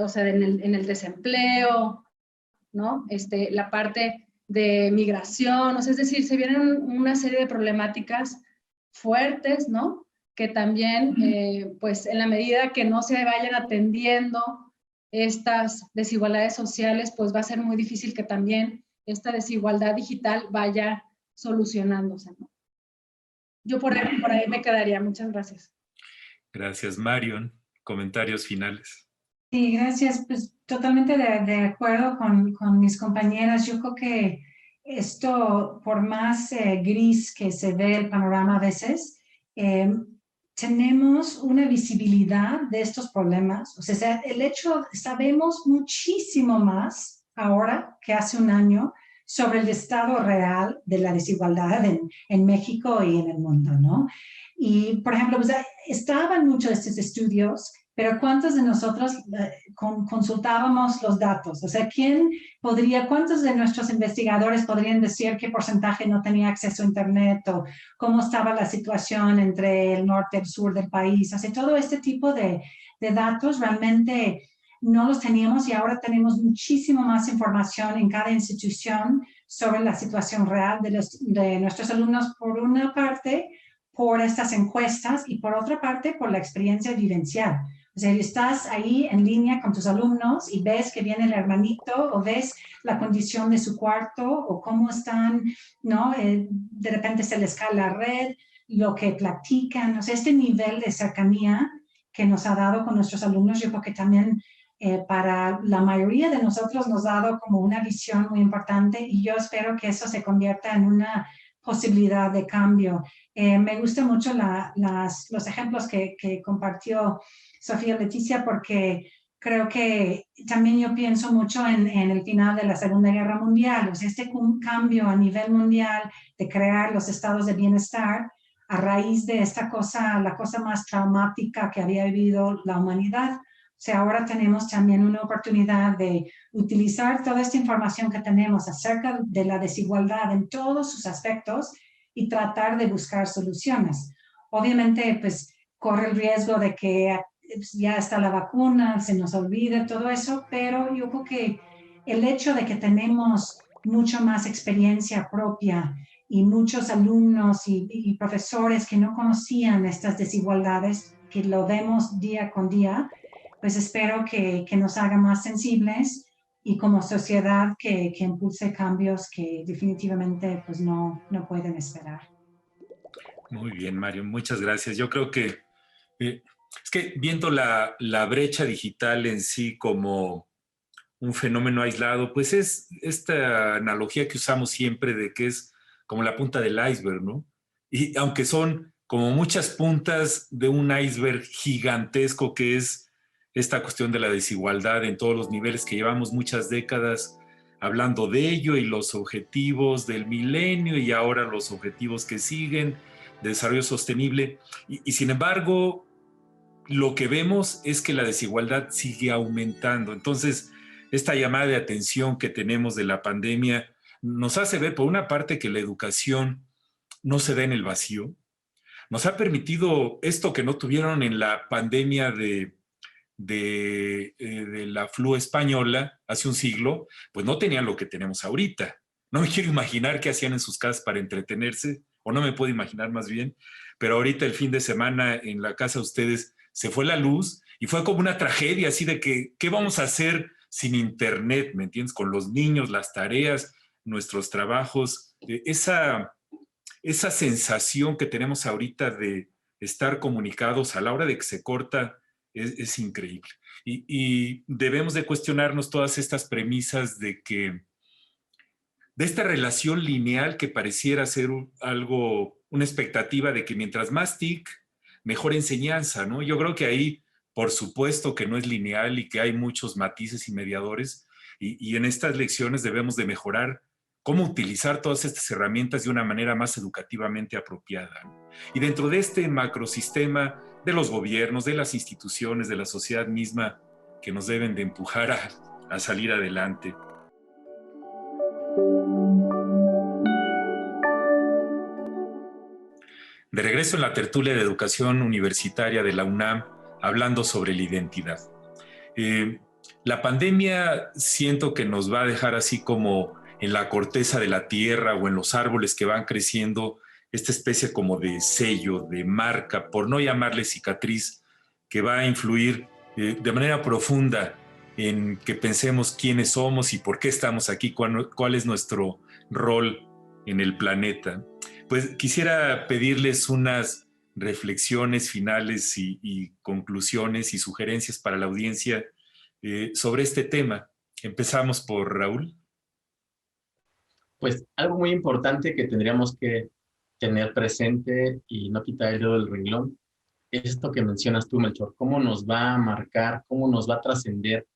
o sea, en el desempleo, ¿no? La parte de migración, o sea, es decir, se vienen una serie de problemáticas fuertes, ¿no? Que también, pues en la medida que no se vayan atendiendo estas desigualdades sociales, pues va a ser muy difícil que también esta desigualdad digital vaya solucionándose, ¿no? Yo por ahí me quedaría. Muchas gracias. Gracias, Marion. Comentarios finales. Sí, gracias. Pues totalmente de acuerdo con mis compañeras. Yo creo que esto, por más gris que se ve el panorama a veces, tenemos una visibilidad de estos problemas. O sea, el hecho, sabemos muchísimo más ahora que hace un año sobre el estado real de la desigualdad en México y en el mundo, ¿no? Y, por ejemplo, pues, estaban muchos de estos estudios, pero ¿cuántos de nosotros consultábamos los datos? O sea, ¿cuántos de nuestros investigadores podrían decir qué porcentaje no tenía acceso a Internet o cómo estaba la situación entre el norte y el sur del país? O sea, todo este tipo de datos realmente no los teníamos y ahora tenemos muchísimo más información en cada institución sobre la situación real de nuestros alumnos, por una parte, por estas encuestas y por otra parte, por la experiencia vivencial. O sea, estás ahí en línea con tus alumnos y ves que viene el hermanito o ves la condición de su cuarto o cómo están, ¿no? De repente se les cae la red, lo que platican. O sea, este nivel de cercanía que nos ha dado con nuestros alumnos, yo creo que también para la mayoría de nosotros nos ha dado como una visión muy importante y yo espero que eso se convierta en una posibilidad de cambio. Me gustan mucho los ejemplos que compartió Sofía Leticia, porque creo que también yo pienso mucho en el final de la Segunda Guerra Mundial. O sea, este cambio a nivel mundial de crear los estados de bienestar a raíz de esta cosa, la cosa más traumática que había vivido la humanidad. O sea, ahora tenemos también una oportunidad de utilizar toda esta información que tenemos acerca de la desigualdad en todos sus aspectos y tratar de buscar soluciones. Obviamente, pues, corre el riesgo de que ya está la vacuna, se nos olvide todo eso, pero yo creo que el hecho de que tenemos mucho más experiencia propia y muchos alumnos y profesores que no conocían estas desigualdades, que lo vemos día con día, pues espero que nos haga más sensibles y como sociedad que impulse cambios que definitivamente pues no pueden esperar. Muy bien, Mario, muchas gracias. Yo creo que es que viendo la brecha digital en sí como un fenómeno aislado, pues es esta analogía que usamos siempre de que es como la punta del iceberg, ¿no? Y aunque son como muchas puntas de un iceberg gigantesco que es esta cuestión de la desigualdad en todos los niveles, que llevamos muchas décadas hablando de ello, y los objetivos del milenio y ahora los objetivos que siguen de desarrollo sostenible. Y sin embargo, lo que vemos es que la desigualdad sigue aumentando. Entonces, esta llamada de atención que tenemos de la pandemia nos hace ver, por una parte, que la educación no se da en el vacío. Nos ha permitido esto que no tuvieron en la pandemia de la flu española hace un siglo, pues no tenían lo que tenemos ahorita. No me quiero imaginar qué hacían en sus casas para entretenerse, o no me puedo imaginar más bien, pero ahorita el fin de semana en la casa de ustedes se fue la luz y fue como una tragedia, así de que, ¿qué vamos a hacer sin internet? ¿Me entiendes? Con los niños, las tareas, nuestros trabajos, esa sensación que tenemos ahorita de estar comunicados a la hora de que se corta es increíble. Y debemos de cuestionarnos todas estas premisas de esta relación lineal que pareciera ser una expectativa de que mientras más TIC, mejor enseñanza, ¿no? Yo creo que ahí, por supuesto que no es lineal y que hay muchos matices y mediadores, y en estas lecciones debemos de mejorar cómo utilizar todas estas herramientas de una manera más educativamente apropiada, ¿no? Y dentro de este macrosistema de los gobiernos, de las instituciones, de la sociedad misma, que nos deben de empujar a salir adelante. De regreso en la tertulia de educación universitaria de la UNAM, hablando sobre la identidad. La pandemia siento que nos va a dejar así como en la corteza de la tierra o en los árboles que van creciendo, esta especie como de sello, de marca, por no llamarle cicatriz, que va a influir de manera profunda en que pensemos quiénes somos y por qué estamos aquí, cuál es nuestro rol en el planeta. Pues quisiera pedirles unas reflexiones finales y conclusiones y sugerencias para la audiencia sobre este tema. Empezamos por Raúl. Pues algo muy importante que tendríamos que tener presente y no quitar el dedo del renglón es esto que mencionas tú, Melchor, cómo nos va a marcar, cómo nos va a trascender,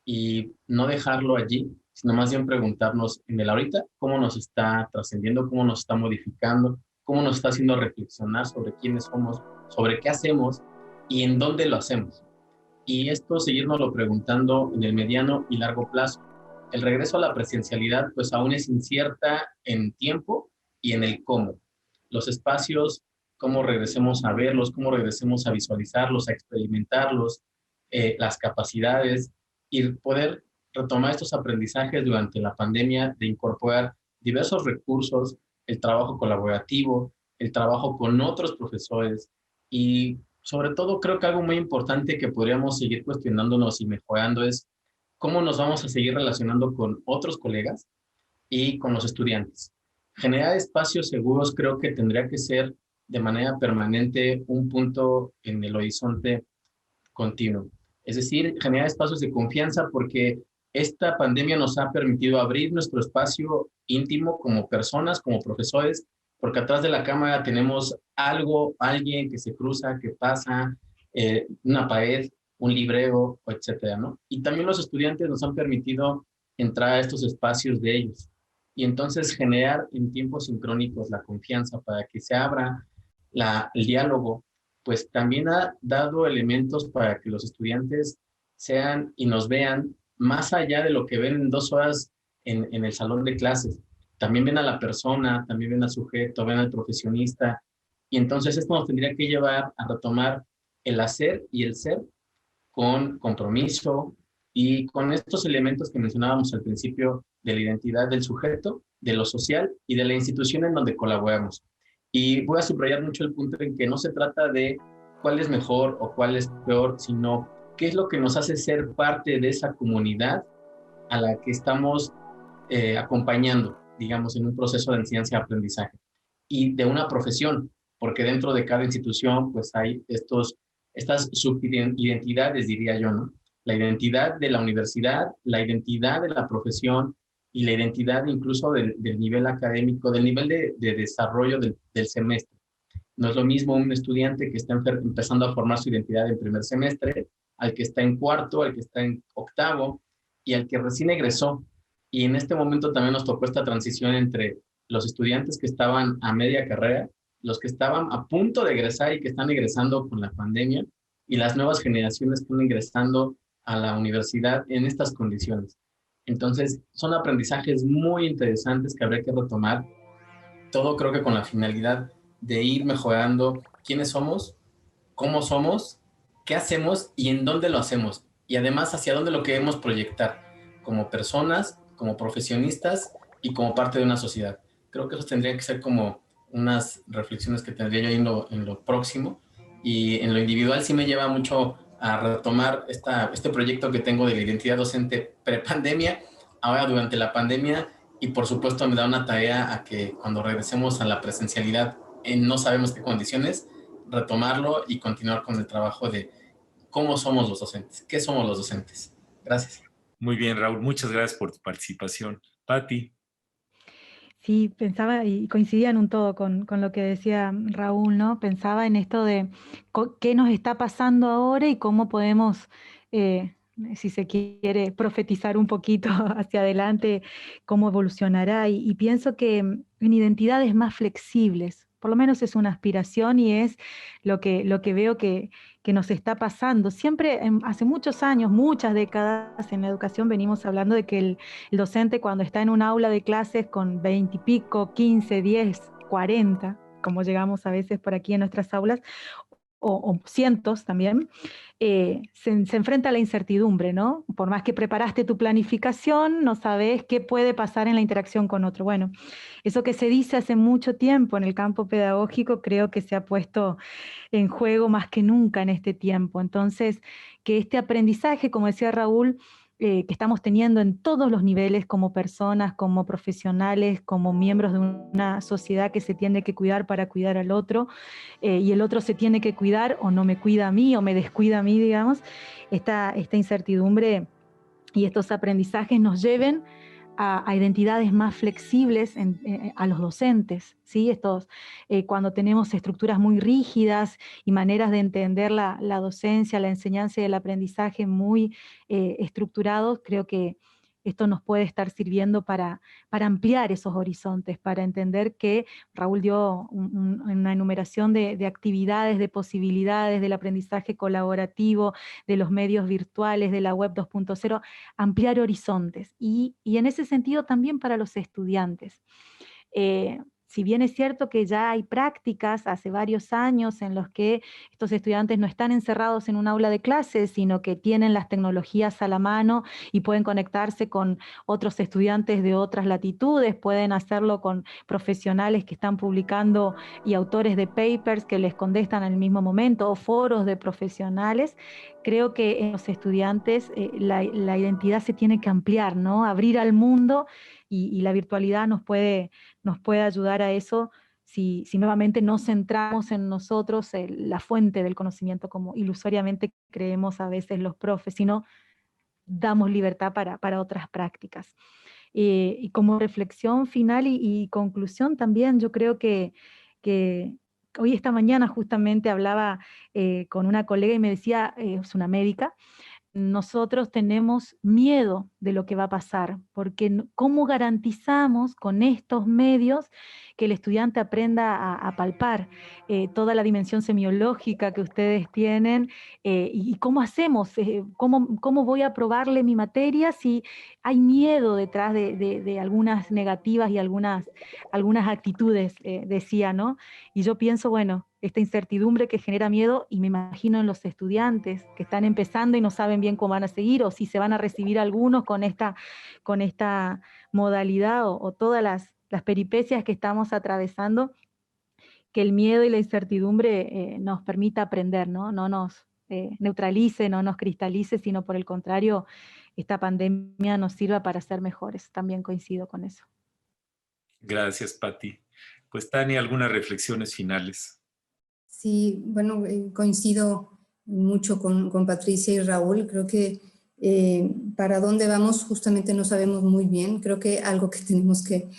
y no dejarlo allí, sino más bien preguntarnos en el ahorita cómo nos está trascendiendo, cómo nos está modificando, cómo nos está haciendo reflexionar sobre quiénes somos, sobre qué hacemos y en dónde lo hacemos. Y esto seguirnoslo preguntando en el mediano y largo plazo. El regreso a la presencialidad pues aún es incierta en tiempo y en el cómo. Los espacios, cómo regresemos a verlos, cómo regresemos a visualizarlos, a experimentarlos, las capacidades, y poder retomar estos aprendizajes durante la pandemia, de incorporar diversos recursos, el trabajo colaborativo, el trabajo con otros profesores, y sobre todo creo que algo muy importante que podríamos seguir cuestionándonos y mejorando es cómo nos vamos a seguir relacionando con otros colegas y con los estudiantes. Generar espacios seguros creo que tendría que ser de manera permanente un punto en el horizonte continuo. Es decir, generar espacios de confianza, porque esta pandemia nos ha permitido abrir nuestro espacio íntimo como personas, como profesores, porque atrás de la cámara tenemos algo, alguien que se cruza, que pasa, una pared, un librero, etcétera, ¿no? Y también los estudiantes nos han permitido entrar a estos espacios de ellos. Y entonces generar en tiempos sincrónicos la confianza para que se abra el diálogo, pues también ha dado elementos para que los estudiantes sean y nos vean más allá de lo que ven en 2 horas en el salón de clases. También ven a la persona, también ven al sujeto, ven al profesionista. Y entonces esto nos tendría que llevar a retomar el hacer y el ser con compromiso y con estos elementos que mencionábamos al principio de la identidad del sujeto, de lo social y de la institución en donde colaboramos. Y voy a subrayar mucho el punto en que no se trata de cuál es mejor o cuál es peor, sino qué es lo que nos hace ser parte de esa comunidad a la que estamos acompañando, digamos, en un proceso de enseñanza y aprendizaje. Y de una profesión, porque dentro de cada institución pues hay estas subidentidades, diría yo, ¿no? La identidad de la universidad, la identidad de la profesión, y la identidad incluso del nivel académico, del nivel de desarrollo del semestre. No es lo mismo un estudiante que está empezando a formar su identidad en primer semestre, al que está en cuarto, al que está en octavo, y al que recién egresó. Y en este momento también nos tocó esta transición entre los estudiantes que estaban a media carrera, los que estaban a punto de egresar y que están egresando con la pandemia, y las nuevas generaciones que están ingresando a la universidad en estas condiciones. Entonces, son aprendizajes muy interesantes que habría que retomar, todo creo que con la finalidad de ir mejorando quiénes somos, cómo somos, qué hacemos y en dónde lo hacemos. Y además, hacia dónde lo queremos proyectar, como personas, como profesionistas y como parte de una sociedad. Creo que eso tendría que ser como unas reflexiones que tendría yo en lo próximo. Y en lo individual sí me lleva mucho a retomar este proyecto que tengo de la identidad docente prepandemia, ahora durante la pandemia, y por supuesto me da una tarea a que cuando regresemos a la presencialidad en no sabemos qué condiciones, retomarlo y continuar con el trabajo de cómo somos los docentes, qué somos los docentes. Gracias. Muy bien, Raúl, muchas gracias por tu participación. Pati. Sí, pensaba y coincidía en un todo con lo que decía Raúl, ¿no? Pensaba en esto de qué nos está pasando ahora y cómo podemos, si se quiere, profetizar un poquito hacia adelante, cómo evolucionará. Y pienso que en identidades más flexibles, por lo menos es una aspiración y es lo que veo que nos está pasando. Siempre, hace muchos años, muchas décadas en la educación venimos hablando de que el docente cuando está en un aula de clases con 20 y pico, 15, 10, 40, como llegamos a veces por aquí en nuestras aulas, o cientos también, se enfrenta a la incertidumbre, ¿no? Por más que preparaste tu planificación, no sabes qué puede pasar en la interacción con otro. Bueno, eso que se dice hace mucho tiempo en el campo pedagógico creo que se ha puesto en juego más que nunca en este tiempo. Entonces, que este aprendizaje, como decía Raúl, que estamos teniendo en todos los niveles como personas, como profesionales, como miembros de una sociedad que se tiene que cuidar para cuidar al otro, y el otro se tiene que cuidar o no me cuida a mí o me descuida a mí, digamos, esta incertidumbre y estos aprendizajes nos lleven a identidades más flexibles a los docentes, ¿sí? Cuando tenemos estructuras muy rígidas y maneras de entender la docencia, la enseñanza y el aprendizaje muy estructurados, creo que esto nos puede estar sirviendo para ampliar esos horizontes, para entender que Raúl dio una enumeración de actividades, de posibilidades del aprendizaje colaborativo, de los medios virtuales, de la web 2.0, ampliar horizontes y en ese sentido también para los estudiantes. Si bien es cierto que ya hay prácticas hace varios años en los que estos estudiantes no están encerrados en un aula de clases, sino que tienen las tecnologías a la mano y pueden conectarse con otros estudiantes de otras latitudes, pueden hacerlo con profesionales que están publicando y autores de papers que les contestan al mismo momento, o foros de profesionales. Creo que en los estudiantes la identidad se tiene que ampliar, ¿no? Abrir al mundo, y la virtualidad nos puede ayudar a eso si nuevamente no centramos en nosotros la fuente del conocimiento, como ilusoriamente creemos a veces los profes, sino damos libertad para otras prácticas. Y como reflexión final y conclusión también, yo creo que hoy esta mañana justamente hablaba con una colega y me decía, es una médica, nosotros tenemos miedo de lo que va a pasar, porque ¿cómo garantizamos con estos medios que el estudiante aprenda a palpar toda la dimensión semiológica que ustedes tienen? ¿Y cómo hacemos? ¿Cómo voy a probarle mi materia si hay miedo detrás de algunas negativas y algunas actitudes, decía, ¿no? Y yo pienso, bueno, esta incertidumbre que genera miedo, y me imagino en los estudiantes que están empezando y no saben bien cómo van a seguir, o si se van a recibir algunos con esta modalidad, o todas las peripecias que estamos atravesando, que el miedo y la incertidumbre nos permita aprender, ¿no? No nos neutralice, no nos cristalice, sino por el contrario, esta pandemia nos sirva para ser mejores. También coincido con eso. Gracias, Pati. Pues, Tania, algunas reflexiones finales. Sí, bueno, coincido mucho con Patricia y Raúl. Creo que para dónde vamos justamente no sabemos muy bien. Creo que algo que tenemos que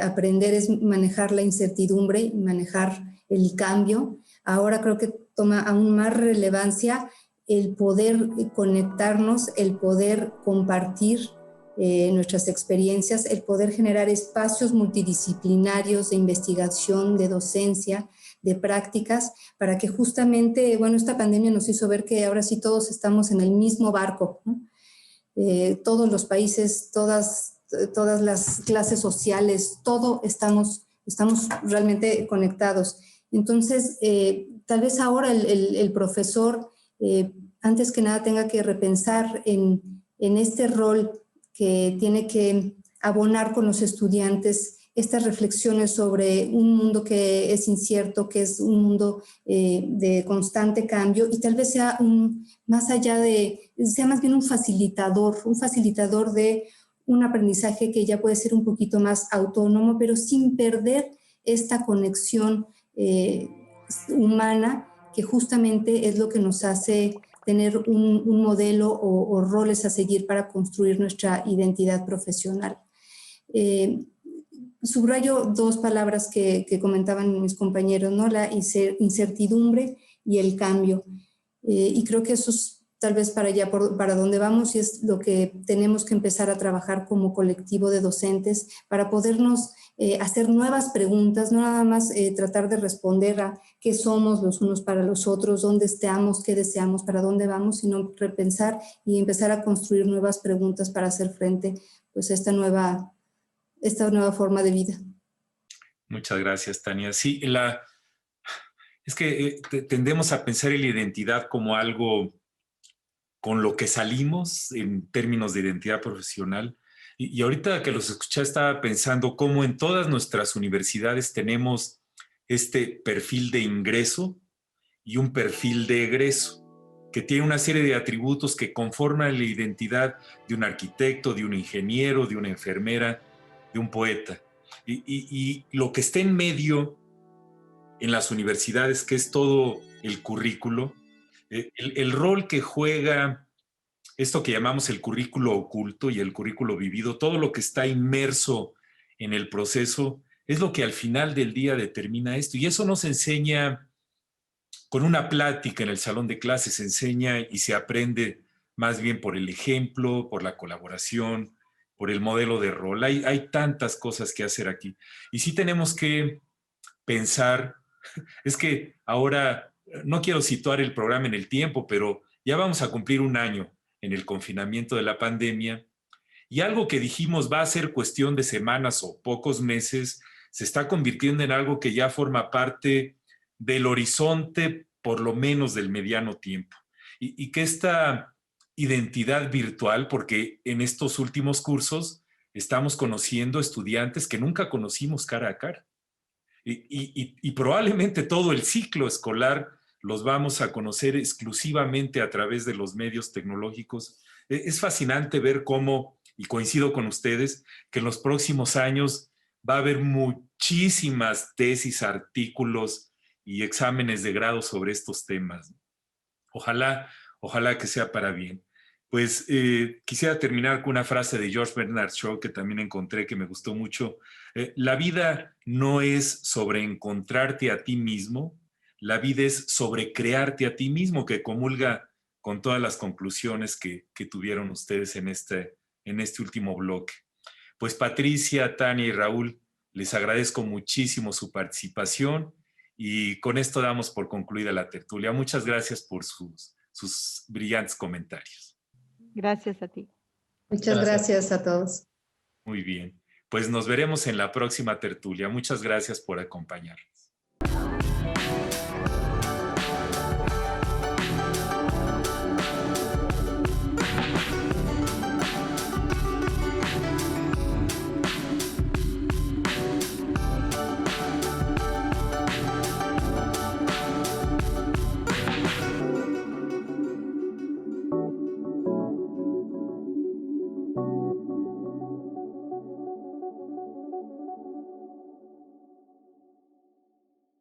aprender es manejar la incertidumbre y manejar el cambio. Ahora creo que toma aún más relevancia el poder conectarnos, el poder compartir nuestras experiencias, el poder generar espacios multidisciplinarios de investigación, de docencia, de prácticas, para que justamente, bueno, esta pandemia nos hizo ver que ahora sí todos estamos en el mismo barco, ¿no? Todos los países, todas las clases sociales, estamos realmente conectados. Entonces, tal vez ahora el profesor, antes que nada, tenga que repensar en este rol que tiene que abonar con los estudiantes, estas reflexiones sobre un mundo que es incierto, que es un mundo de constante cambio, y tal vez sea sea más bien un facilitador de un aprendizaje que ya puede ser un poquito más autónomo, pero sin perder esta conexión humana, que justamente es lo que nos hace tener un modelo o roles a seguir para construir nuestra identidad profesional. Subrayo dos palabras que comentaban mis compañeros, ¿no? La incertidumbre y el cambio. Y creo que eso es tal vez para dónde vamos, y es lo que tenemos que empezar a trabajar como colectivo de docentes para podernos hacer nuevas preguntas, no nada más tratar de responder a qué somos los unos para los otros, dónde estamos, qué deseamos, para dónde vamos, sino repensar y empezar a construir nuevas preguntas para hacer frente pues, a esta nueva forma de vida. Muchas gracias, Tania. Sí, es que tendemos a pensar en la identidad como algo con lo que salimos en términos de identidad profesional. Y ahorita que los escuché estaba pensando cómo en todas nuestras universidades tenemos este perfil de ingreso y un perfil de egreso. que tiene una serie de atributos que conforman la identidad de un arquitecto, de un ingeniero, de una enfermera, de un poeta. Y lo que está en medio en las universidades, que es todo el currículo, el rol que juega esto que llamamos el currículo oculto y el currículo vivido, todo lo que está inmerso en el proceso, es lo que al final del día determina esto. Y eso nos enseña con una plática en el salón de clases, se enseña y se aprende más bien por el ejemplo, por la colaboración, por el modelo de rol. Hay tantas cosas que hacer aquí. Y sí tenemos que pensar, es que ahora no quiero situar el programa en el tiempo, pero ya vamos a cumplir un año en el confinamiento de la pandemia, y algo que dijimos va a ser cuestión de semanas o pocos meses, se está convirtiendo en algo que ya forma parte del horizonte, por lo menos del mediano tiempo. Y que esta identidad virtual, porque en estos últimos cursos estamos conociendo estudiantes que nunca conocimos cara a cara. Y probablemente todo el ciclo escolar los vamos a conocer exclusivamente a través de los medios tecnológicos. Es fascinante ver cómo, y coincido con ustedes, que en los próximos años va a haber muchísimas tesis, artículos y exámenes de grado sobre estos temas. Ojalá que sea para bien. Pues quisiera terminar con una frase de George Bernard Shaw que también encontré, que me gustó mucho. La vida no es sobre encontrarte a ti mismo, la vida es sobre crearte a ti mismo, que comulga con todas las conclusiones que tuvieron ustedes en este último bloque. Pues Patricia, Tania y Raúl, les agradezco muchísimo su participación y con esto damos por concluida la tertulia. Muchas gracias por sus brillantes comentarios. Gracias a ti. Muchas gracias a todos. Muy bien. Pues nos veremos en la próxima tertulia. Muchas gracias por acompañarnos.